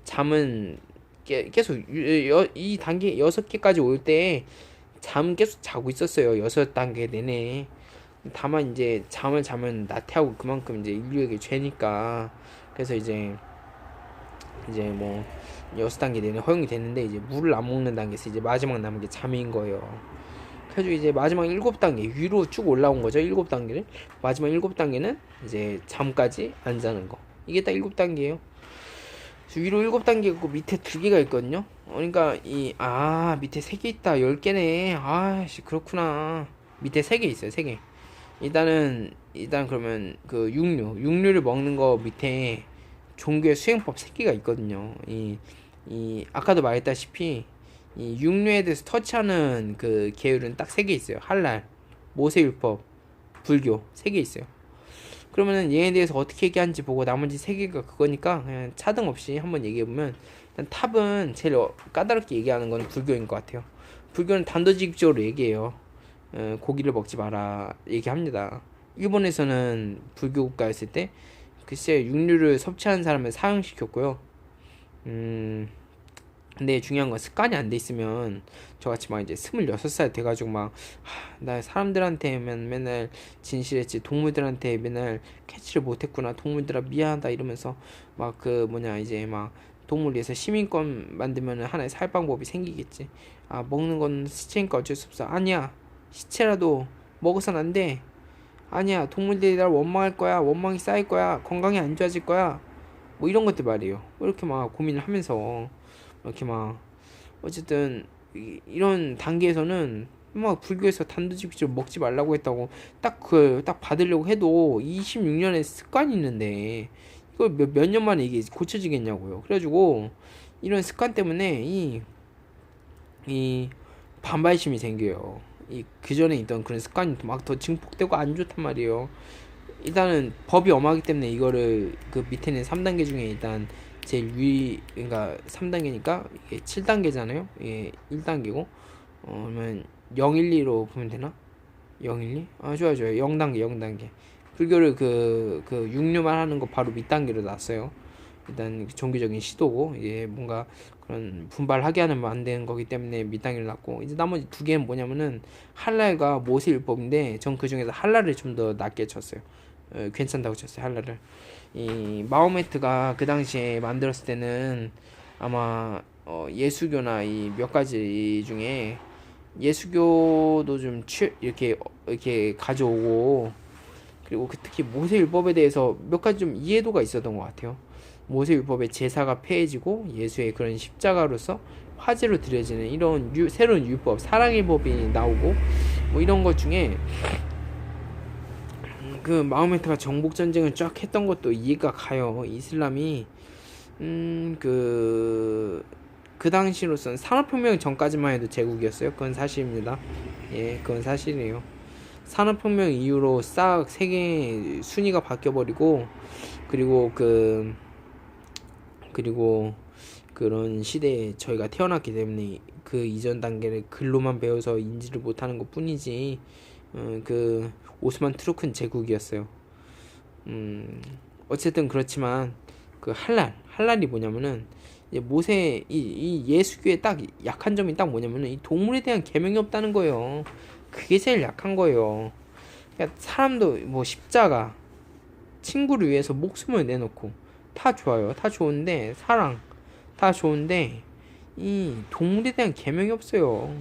잠은 계속 이 단계 6개까지 올 때 잠 계속 자고 있었어요. 6단계 내내. 다만 이제 잠을 자면 나태하고 그만큼 이제 인류에게 죄니까. 그래서 이제 뭐 6단계 내내 허용이 됐는데 이제 물을 안 먹는 단계에서 이제 마지막 남은 게 잠인 거예요. 그래가지고 이제 마지막 7단계 위로 쭉 올라온 거죠. 7단계를. 마지막 7단계는 이제 잠까지 안 자는 거. 이게 딱 7단계예요. 위로 7단계 있고 밑에 2개가 있거든요. 그러니까 밑에 3개 있다. 10개네. 아씨, 그렇구나. 밑에 3개 있어요. 3개. 일단 그러면 그 육류를 먹는 거 밑에 종교의 수행법 3개가 있거든요. 아까도 말했다시피 이 육류에 대해서 터치하는 그 계율은 딱 3개 있어요. 할랄, 모세율법, 불교 3개 있어요. 그러면은 얘에 대해서 어떻게 얘기하는지 보고 나머지 3개가 그거니까 그냥 차등 없이 한번 얘기해보면, 일단 탑은 제일 까다롭게 얘기하는 건 불교인 것 같아요. 불교는 단도직입적으로 얘기해요. 고기를 먹지 마라 얘기합니다. 일본에서는 불교 국가였을 때 글쎄 육류를 섭취하는 사람을 사형시켰고요. 근데 중요한 건 습관이 안 돼 있으면, 저같이 막 이제 26살 돼가지고 나 사람들한테 맨날 진실했지, 동물들한테 맨날 캐치를 못했구나, 동물들아 미안하다 이러면서 막 이제 막 동물 위해서 시민권 만들면 하나의 살 방법이 생기겠지. 먹는 건 시체니까 어쩔 수 없어. 아니야, 시체라도 먹어선 안 돼. 아니야, 동물들이 날 원망할 거야, 원망이 쌓일 거야, 건강이 안 좋아질 거야, 뭐 이런 것들 말이에요. 이렇게 막 고민을 하면서 이렇게 막 어쨌든 이런 단계에서는 막 불교에서 단도직입적으로 먹지 말라고 했다고 딱 받으려고 해도 26년의 습관이 있는데 이걸 몇 년 만에 이게 고쳐지겠냐고요. 그래가지고 이런 습관 때문에 이 반발심이 생겨요. 그 전에 있던 그런 습관이 막 더 증폭되고 안 좋단 말이에요. 일단은 법이 엄하기 때문에 이거를 그 밑에 있는 3단계 중에 일단 제일 그러니까 3단계니까 이게 7단계잖아요. 이게 1단계고 그러면 012로 보면 되나? 012? 좋아요. 0단계. 불교를 그 육류만 하는 거 바로 밑단계로 놨어요. 일단 종교적인 시도고 이게 뭔가 그런 분발하게 하면 안 되는 거기 때문에 밑단계를 놨고, 이제 나머지 2개는 뭐냐면은 할랄과 모세율법인데 전 그 중에서 할랄을 좀 더 낮게 쳤어요. 괜찮다고 쳤어요, 할랄을. 이 마호메트가 그 당시에 만들었을 때는 아마 예수교나 이 몇 가지 중에 예수교도 좀 이렇게 가져오고, 그리고 특히 모세율법에 대해서 몇 가지 좀 이해도가 있었던 것 같아요. 모세율법의 제사가 폐해지고 예수의 그런 십자가로서 화제로 드려지는 이런 새로운 율법, 사랑의 법이 나오고 뭐 이런 것 중에 그 마호메트가 정복 전쟁을 쫙 했던 것도 이해가 가요. 이슬람이 그 당시로서는 산업혁명 전까지만 해도 제국이었어요. 그건 사실입니다. 예, 그건 사실이에요. 산업혁명 이후로 싹 세계 순위가 바뀌어버리고, 그리고 그런 시대에 저희가 태어났기 때문에 그 이전 단계를 글로만 배워서 인지를 못하는 것 뿐이지, 그 오스만 투르크는 제국이었어요. 어쨌든 그렇지만 그 할랄이 뭐냐면은 이제 이 예수교의 딱 약한 점이 딱 뭐냐면은 이 동물에 대한 계명이 없다는 거예요. 그게 제일 약한 거예요. 그러니까 사람도 뭐 십자가, 친구를 위해서 목숨을 내놓고 다 좋아요. 다 좋은데 사랑 다 좋은데 이 동물에 대한 계명이 없어요.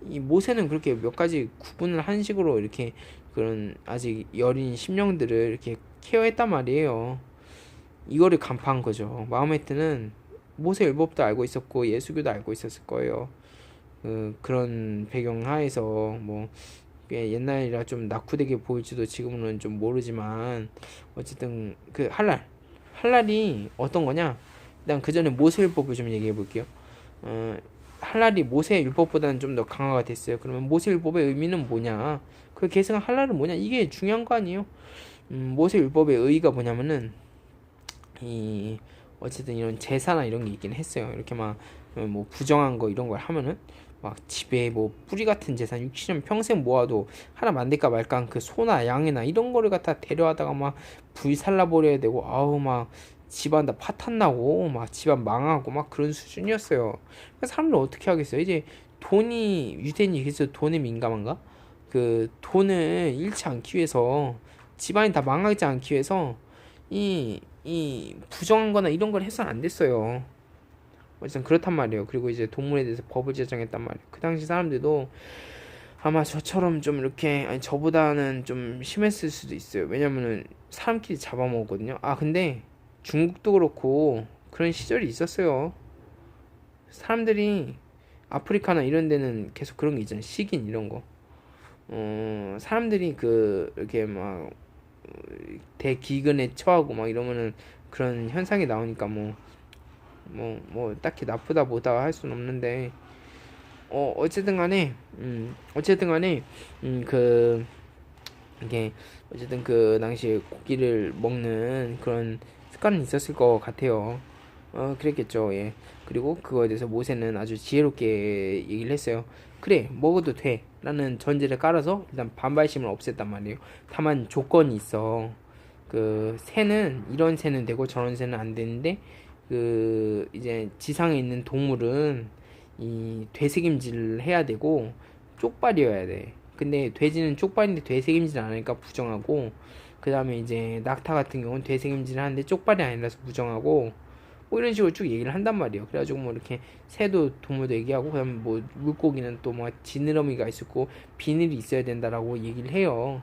이 모세는 그렇게 몇 가지 구분을 한 식으로 이렇게 그런 아직 여린 심령들을 이렇게 케어했단 말이에요. 이거를 간파한 거죠. 마호메트는 모세 율법도 알고 있었고 예수교도 알고 있었을 거예요. 그런 배경 하에서 뭐 옛날이라 좀 낙후되게 보일지도 지금은 좀 모르지만, 어쨌든 그 할랄이 어떤 거냐? 일단 그 전에 모세 율법을 좀 얘기해 볼게요. 할랄이 모세 율법보다는 좀 더 강화가 됐어요. 그러면 모세 율법의 의미는 뭐냐? 그 계승한 할랄은 뭐냐? 이게 중요한 거 아니에요? 모세 율법의 의의가 뭐냐면은 어쨌든 이런 제사나 이런 게 있긴 했어요. 이렇게 막 뭐 부정한 거 이런 걸 하면은 막 집에 뭐 뿌리 같은 재산 6, 7년 평생 모아도 하나 만들까 말까 한 그 소나 양이나 이런 거를 갖다 데려다가 막 불살라 버려야 되고 아우 막 집안 다 파탄 나고 막 집안 망하고 막 그런 수준이었어요. 그래서 사람들 어떻게 하겠어요? 이제 돈이 유대인이 그래서 돈에 민감한가? 그 돈을 잃지 않기 위해서 집안이 다 망하지 않기 위해서 이 부정한 거나 이런 걸 해서는 안 됐어요. 어쨌든 그렇단 말이에요. 그리고 이제 동물에 대해서 법을 제정했단 말이에요. 그 당시 사람들도 아마 저처럼 좀 이렇게 아니 저보다는 좀 심했을 수도 있어요. 왜냐면은 사람끼리 잡아먹었거든요. 아 근데 중국도 그렇고 그런 시절이 있었어요. 사람들이 아프리카나 이런 데는 계속 그런 게 있잖아요. 식인 이런 거. 사람들이 그 이렇게 막 대기근에 처하고 막 이러면은 그런 현상이 나오니까 뭐 딱히 나쁘다 보다 할 수는 없는데 어쨌든 간에 그 이게 어쨌든 그 당시에 고기를 먹는 그런 습관은 있었을 것 같아요. 그랬겠죠. 예. 그리고 그거에 대해서 모세는 아주 지혜롭게 얘기를 했어요. 그래, 먹어도 돼. 라는 전제를 깔아서 일단 반발심을 없앴단 말이에요. 다만 조건이 있어. 그 새는 이런 새는 되고 저런 새는 안 되는데 그 이제 지상에 있는 동물은 이 되새김질을 해야 되고 쪽발이어야 돼. 근데 돼지는 쪽발인데 되새김질 안 하니까 부정하고 그 다음에 이제 낙타 같은 경우는 되새김질을 하는데 쪽발이 아니라서 부정하고 뭐 이런 식으로 쭉 얘기를 한단 말이에요. 그래가지고 뭐 이렇게 새도 동물도 얘기하고 그다음에 뭐 물고기는 또 뭐 지느러미가 있었고 비늘이 있어야 된다라고 얘기를 해요.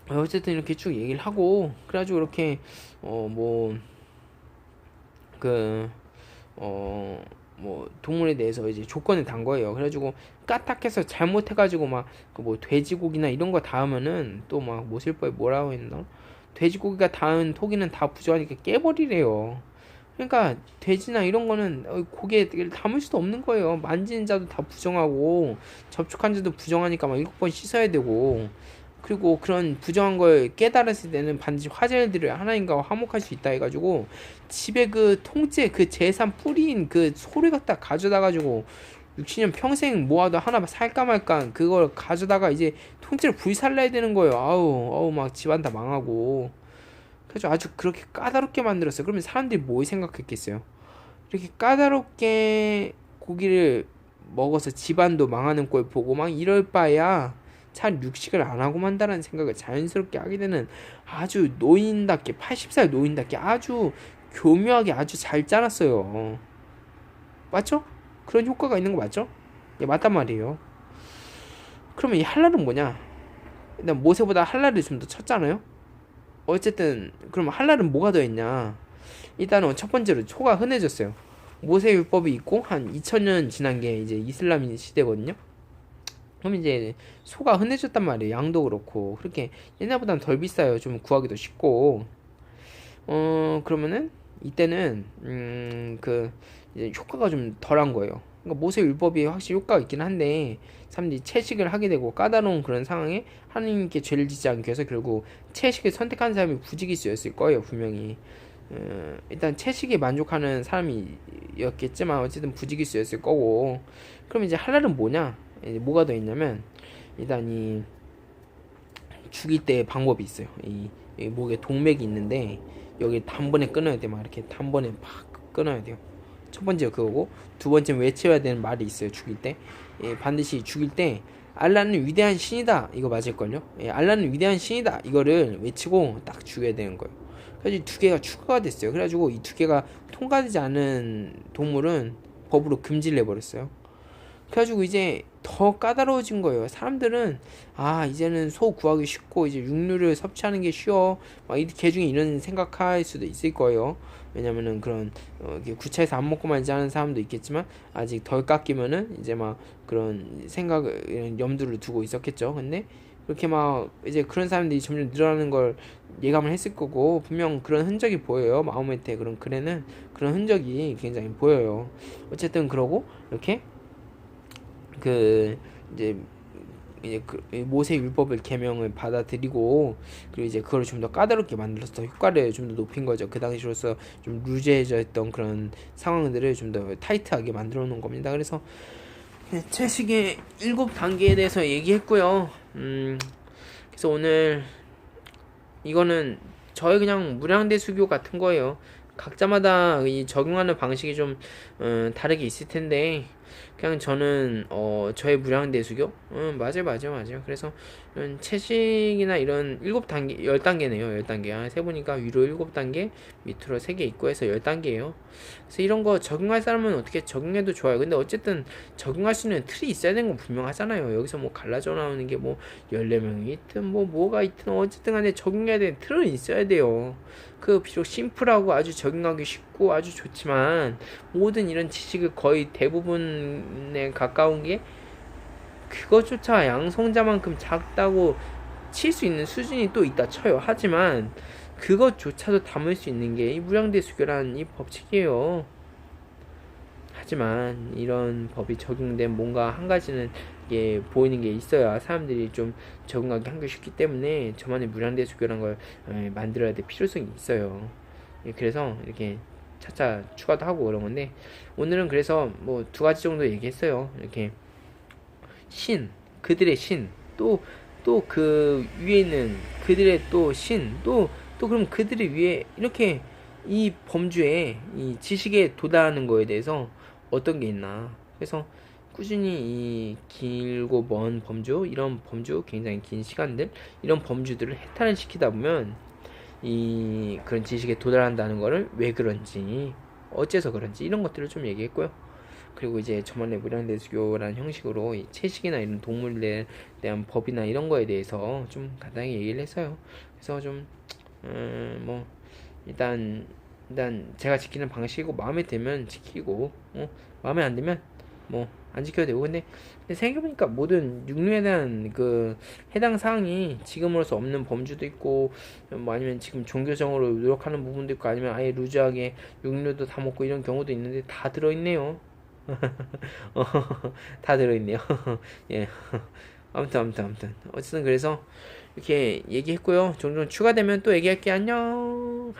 어쨌든 이렇게 쭉 얘기를 하고 그래가지고 이렇게 뭐 그 뭐 동물에 대해서 이제 조건을 단 거예요. 그래가지고 까딱해서 잘못해가지고 막 그 뭐 돼지고기나 이런 거 닿으면은 또 막 모슬법에 뭐라고 했나? 돼지고기가 닿은 토기는 다 부정하니까 깨버리래요. 그러니까 돼지나 이런 거는 고기에 담을 수도 없는 거예요. 만지는 자도 다 부정하고 접촉한 자도 부정하니까 막 7번 씻어야 되고 그리고 그런 부정한 걸 깨달았을 때는 반드시 화제를 들여야 하나님과 화목할 수 있다 해가지고 집에 그 통째 그 재산 뿌리인 그 소를 갖다 가져다 가지고 60년 평생 모아도 하나 살까 말까 그걸 가져다가 이제 통째로 불살라야 되는 거예요. 아우 막 집안 다 망하고 그래서 아주 그렇게 까다롭게 만들었어요. 그러면 사람들이 뭐 생각했겠어요? 이렇게 까다롭게 고기를 먹어서 집안도 망하는 꼴 보고 막 이럴 바야 차라리 육식을 안 하고 만다라는 생각을 자연스럽게 하게 되는 아주 노인답게 80살 노인답게 아주 교묘하게 아주 잘 짜놨어요. 맞죠? 그런 효과가 있는 거 맞죠? 예, 맞단 말이에요. 그러면 이 한랄은 뭐냐? 일단 모세보다 한랄이 좀 더 쳤잖아요. 어쨌든 그럼 한랄은 뭐가 더 있냐? 일단은 첫 번째로 초가 흔해졌어요. 모세 율법이 있고 한 2000년 지난 게 이제 이슬람 시대거든요. 그럼 이제 소가 흔해졌단 말이에요. 양도 그렇고 그렇게 옛날보다는 덜 비싸요. 좀 구하기도 쉽고 그러면은 이때는 그 이제 효과가 좀 덜한 거예요. 그러니까 모세 율법이 확실히 효과가 있긴 한데 사람들이 채식을 하게 되고 까다로운 그런 상황에 하나님께 죄를 짓지 않기 위해서 결국 채식을 선택한 사람이 부지기수였을 거예요. 분명히 일단 채식에 만족하는 사람이었겠지만 어쨌든 부지기수였을 거고 그럼 이제 할랄은 뭐냐? 이제 뭐가 더 있냐면 일단 이 죽일 때 방법이 있어요. 이 목에 동맥이 있는데 여기 단번에 끊어야 돼. 막 이렇게 단번에 팍 끊어야 돼요. 첫 번째 그거고 두 번째 외쳐야 되는 말이 있어요. 죽일 때 반드시 죽일 때 알라는 위대한 신이다 이거 맞을걸요. 알라는 위대한 신이다 이거를 외치고 딱 죽여야 되는 거예요. 그래서 이 두 개가 추가가 됐어요. 그래가지고 이 두 개가 통과되지 않은 동물은 법으로 금지를 해버렸어요. 그래가지고 이제 더 까다로워진 거예요. 사람들은 이제는 소 구하기 쉽고 이제 육류를 섭취하는 게 쉬워. 막 개 중에 이런 생각할 수도 있을 거예요. 왜냐면은 그런 구차해서 안 먹고 말지 하는 사람도 있겠지만 아직 덜 깎이면은 이제 막 그런 생각을 염두를 두고 있었겠죠. 근데 그렇게 막 이제 그런 사람들이 점점 늘어나는 걸 예감을 했을 거고 분명 그런 흔적이 보여요. 마호메트의 그런 글에는 그런 흔적이 굉장히 보여요. 어쨌든 그러고 이렇게 그 이제 이제 그 모세 율법을 계명을 받아들이고, 그리고 이제 그걸 좀 더 까다롭게 만들어서 효과를 좀 더 높인 거죠. 그 당시로서 좀 루즈해져 있던 그런 상황들을 좀 더 타이트하게 만들어 놓은 겁니다. 그래서 채식의 7단계에 대해서 얘기했고요. 그래서 오늘 이거는 저의 그냥 무량대 수교 같은 거예요. 각자마다 이 적용하는 방식이 좀 다르게 있을 텐데, 그냥 저는 저의 무량대 수교, 맞아요. 그래서 이런 채식이나 이런 7단계, 10단계네요. 10단계. 세보니까 위로 7단계, 밑으로 3개 있고 해서 10단계예요. 그래서 이런 거 적용할 사람은 어떻게 적용해도 좋아요. 근데 어쨌든 적용할 수 있는 틀이 있어야 되는 건 분명하잖아요. 여기서 뭐 갈라져 나오는 게 뭐 14명이 있든 뭐가 있든 어쨌든 간에 적용해야 되는 틀은 있어야 돼요. 그 비록 심플하고 아주 적용하기 쉽고 아주 좋지만, 모든 이런 지식을 거의 대부분에 가까운 게 그것조차 양성자만큼 작다고 칠 수 있는 수준이 또 있다 쳐요. 하지만 그것조차도 담을 수 있는 게 이 무량대수교라는 이 법칙이에요. 하지만 이런 법이 적용된 뭔가 한 가지는 이게 보이는 게 있어야 사람들이 좀 적응하기 한게 쉽기 때문에 저만의 무량대수교라는 걸 만들어야 될 필요성이 있어요. 그래서 이렇게 차차 추가도 하고 그런 건데, 오늘은 그래서 뭐 2가지 정도 얘기했어요. 이렇게 그들의 신, 또 그 위에 있는 그들의 또 신, 또 그럼 그들의 위에 이렇게 이 범주에 이 지식에 도달하는 거에 대해서 어떤 게 있나. 그래서 꾸준히 이 길고 먼 범주, 이런 범주, 굉장히 긴 시간들, 이런 범주들을 해탈을 시키다 보면 이 그런 지식에 도달한다는 거를 왜 그런지, 어째서 그런지, 이런 것들을 좀 얘기했고요. 그리고 이제 저만의 무량대수교라는 형식으로 이 채식이나 이런 동물에 대한 법이나 이런 거에 대해서 좀 간단히 얘기를 했어요. 그래서 좀 뭐 일단 제가 지키는 방식이고, 마음에 들면 지키고, 마음에 안 들면 뭐 안 지켜도 되고. 근데 생각해보니까 모든 육류에 대한 그 해당 사항이 지금으로서 없는 범주도 있고, 뭐 아니면 지금 종교적으로 노력하는 부분도 있고, 아니면 아예 루즈하게 육류도 다 먹고 이런 경우도 있는데 다 들어있네요. 다 들어있네요. 예. 아무튼 어쨌든 그래서 이렇게 얘기했고요. 종종 추가되면 또 얘기할게. 안녕.